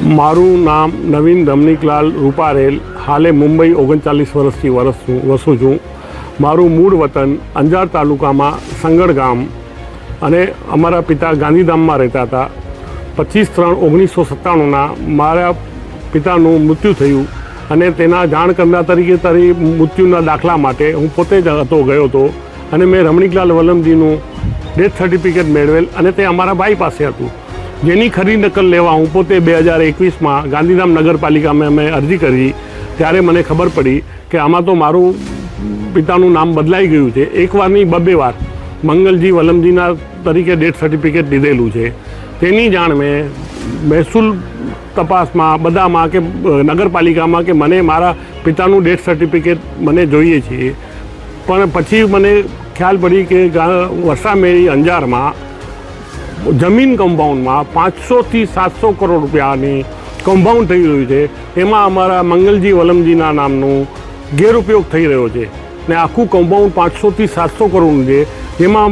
મારું નામ નવીન રમણીકલાલ રૂપારેલ, હાલે મુંબઈ 39 વર્ષથી વસું છું. મારું મૂળ વતન અંજાર તાલુકામાં સંગડ ગામ અને અમારા પિતા ગાંધીધામમાં રહેતા હતા. 25/3/1997ના મારા પિતાનું મૃત્યુ થયું અને તેના જાણ કરનાર તરીકે મૃત્યુના દાખલા માટે હું પોતે જ ગયો હતો અને મેં રમણીકલાલ વલમજીનું ડેથ સર્ટિફિકેટ મેળવેલ અને તે અમારા ભાઈ પાસે હતું, જેની ખરી નકલ લેવા હું પોતે 2021માં ગાંધીધામ નગરપાલિકામાં મેં અરજી કરી. ત્યારે મને ખબર પડી કે આમાં તો મારું પિતાનું નામ બદલાઈ ગયું છે. એકવારની 2 વાર મંગલજી વલમજીના તરીકે ડેથ સર્ટિફિકેટ લીધેલું છે. તેની જાણ મેં મહેસૂલ તપાસમાં બધામાં કે નગરપાલિકામાં કે મને મારા પિતાનું ડેથ સર્ટિફિકેટ મને જોઈએ છીએ. પણ પછી મને ખ્યાલ પડી કે વરસામેડી અંજારમાં જમીન કમ્પાઉન્ડમાં 500થી 700 કરોડ રૂપિયાની કમ્પાઉન્ડ થઈ રહ્યું છે. એમાં અમારા મંગલજી વલમજીના નામનું ગેરઉપયોગ થઈ રહ્યો છે ને આખું કમ્પાઉન્ડ 500થી 700 કરોડનું છે. જેમાં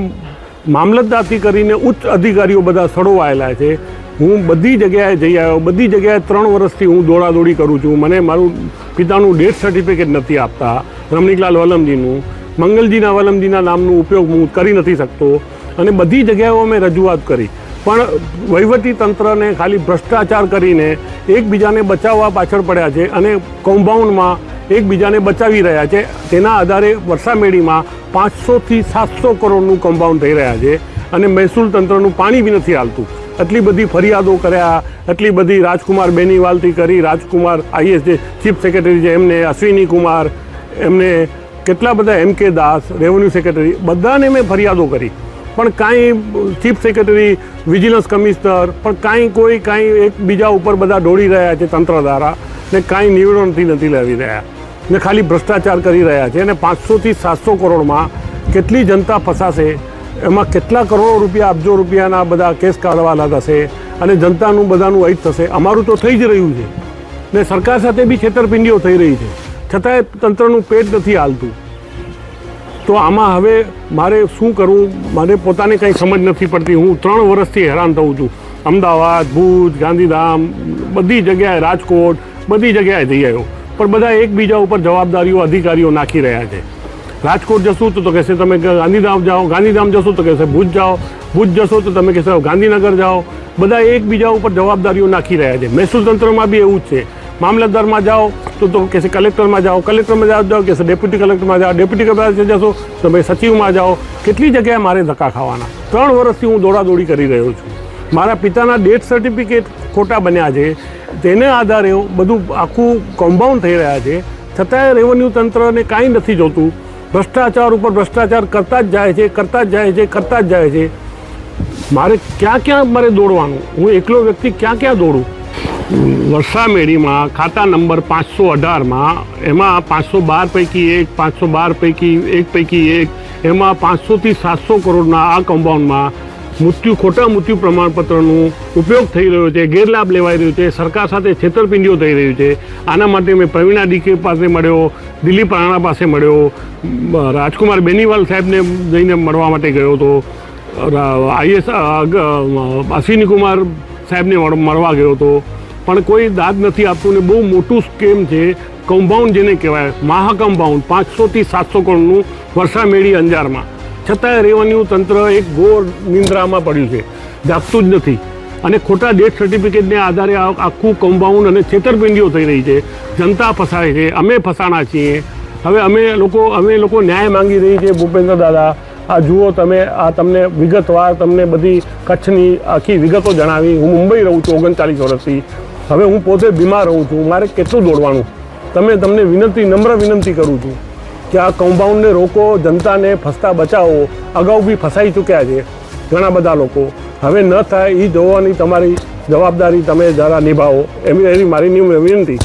મામલતદારથી કરીને ઉચ્ચ અધિકારીઓ બધા સડોવાયેલા છે. હું બધી જગ્યાએ જઈ આવ્યો, બધી જગ્યાએ 3 વર્ષથી હું દોડાદોડી કરું છું. મને મારું પિતાનું ડેથ સર્ટિફિકેટ નથી આપતા, રમણીકલાલ વલમજીનું. મંગલજીના વલમજીના નામનો ઉપયોગ હું કરી નથી શકતો અને બધી જગ્યાઓ મેં રજૂઆત કરી, પણ વહીવટી તંત્રને ખાલી ભ્રષ્ટાચાર કરીને એકબીજાને બચાવવા પાછળ પડ્યા છે અને કમ્પાઉન્ડમાં એકબીજાને બચાવી રહ્યા છે. તેના આધારે વરસામેડીમાં 500થી 700 કરોડનું કમ્પાઉન્ડ થઈ રહ્યા છે અને મહેસૂલ તંત્રનું પાણી બી નથી હાલતું. આટલી બધી ફરિયાદો કર્યા, આટલી બધી રાજકુમાર બેનીવાલથી કરી, રાજકુમાર IAS જે ચીફ સેક્રેટરી છે એમને, અશ્વિની કુમાર એમને, કેટલા બધા MK દાસ રેવન્યુ સેક્રેટરી, બધાને મેં ફરિયાદો કરી. પણ કાંઈ ચીફ સેક્રેટરી, વિજિલન્સ કમિશનર પણ કાંઈ એકબીજા ઉપર બધા દોડી રહ્યા છે તંત્ર દ્વારા ને કાંઈ નિર્ણય નથી લાવી રહ્યા ને ખાલી ભ્રષ્ટાચાર કરી રહ્યા છે. અને 500થી 700 કરોડમાં કેટલી જનતા ફસાશે, એમાં કેટલા કરોડો રૂપિયા, અબજો રૂપિયાના બધા કેસ કાઢવાના થશે અને જનતાનું બધાનું અહિત થશે. અમારું તો થઈ જ રહ્યું છે ને સરકાર સાથે બી છેતરપિંડીઓ થઈ રહી છે, છતાંય તંત્રનું પેટ નથી હાલતું. તો આમાં હવે મારે શું કરવું, મને પોતાને કંઈ સમજ નથી પડતી. હું 3 વર્ષથી હેરાન થઉં છું. અમદાવાદ, ભુજ, ગાંધીધામ, બધી જગ્યાએ, રાજકોટ, બધી જગ્યાએ જઈ આવ્યો, પણ બધા એકબીજા ઉપર જવાબદારીઓ અધિકારીઓ નાખી રહ્યા છે. રાજકોટ જશું તો કહેશે તમે ગાંધીધામ જાઓ, ગાંધીધામ જશો તો કહેશે ભુજ જાઓ, ભુજ જશો તો તમે કહેશો ગાંધીનગર જાઓ. બધા એકબીજા ઉપર જવાબદારીઓ નાખી રહ્યા છે. મહેસૂલ તંત્રમાં બી એવું જ છે. મામલતદારમાં જાઓ તો કહેશે કલેક્ટરમાં જાઓ, કલેક્ટરમાં જાઓ કહેશે ડેપ્યુટી કલેક્ટરમાં જાઓ, ડેપ્યુટી કલેક્ટર જશો તો ભાઈ સચિવમાં જાઓ. કેટલી જગ્યાએ મારે ધક્કા ખાવાના? 3 વર્ષથી હું દોડાદોડી કરી રહ્યો છું. મારા પિતાના ડેથ સર્ટિફિકેટ ખોટા બન્યા છે, તેને આધારે બધું આખું કમ્પાઉન્ડ થઈ રહ્યા છે. છતાંય રેવન્યુ તંત્રને કાંઈ નથી જોતું. ભ્રષ્ટાચાર ઉપર ભ્રષ્ટાચાર કરતા જ જાય છે, કરતા જ જાય છે, કરતા જ જાય છે. મારે ક્યાં મારે દોડવાનું? હું એકલો વ્યક્તિ ક્યાં દોડું? વરસામેડીમાં ખાતા નંબર 518માં એમાં 512 પૈકી 1 પૈકી 1 એમાં 500થી 700 કરોડના આ કમ્પાઉન્ડમાં ખોટા મૃત્યુ પ્રમાણપત્રનો ઉપયોગ થઈ રહ્યો છે, ગેરલાભ લેવાઈ રહ્યો છે, સરકાર સાથે છેતરપિંડીઓ થઈ રહ્યું છે. આના માટે મેં પ્રવીણા DK પાસે મળ્યો, દિલીપ રાણા પાસે મળ્યો, રાજકુમાર બેનીવાલ સાહેબને જઈને મળવા માટે ગયો હતો, IAS અશ્વિની કુમાર સાહેબને મળવા ગયો હતો, પણ કોઈ દાદ નથી આપતું ને બહુ મોટું સ્કેમ છે. કમ્પાઉન્ડ જેને કહેવાય, મહા કમ્પાઉન્ડ 500થી 700 કરોડનું વરસામેડી અંજારમાં, છતાંય રેવન્યુ તંત્ર એક ઘોર નિંદ્રામાં પડ્યું છે, જાગતું જ નથી. અને ખોટા ડેથ સર્ટિફિકેટને આધારે આખું કમ્પાઉન્ડ અને છેતરપિંડીઓ થઈ રહી છે. જનતા ફસાય છે, અમે ફસાણા છીએ. હવે અમે લોકો ન્યાય માંગી રહી છે. ભૂપેન્દ્ર દાદા, આ જુઓ તમે, આ તમને વિગતવાર તમને બધી કચ્છની આખી વિગતો જણાવી. હું મુંબઈ રહું છું 39 વર્ષથી. હવે હું પોતે બીમાર રહું છું. મારે કેટલું દોડવાનું? તમને નમ્ર વિનંતી કરું છું કે આ કમ્પાઉન્ડને રોકો, જનતાને ફસતા બચાવો. અગાઉ બી ફસાઈ ચૂક્યા છે ઘણા બધા લોકો. હવે ન થાય એ જોવાની તમારી જવાબદારી તમે જરા નિભાવો, એવી મારી વિનંતી.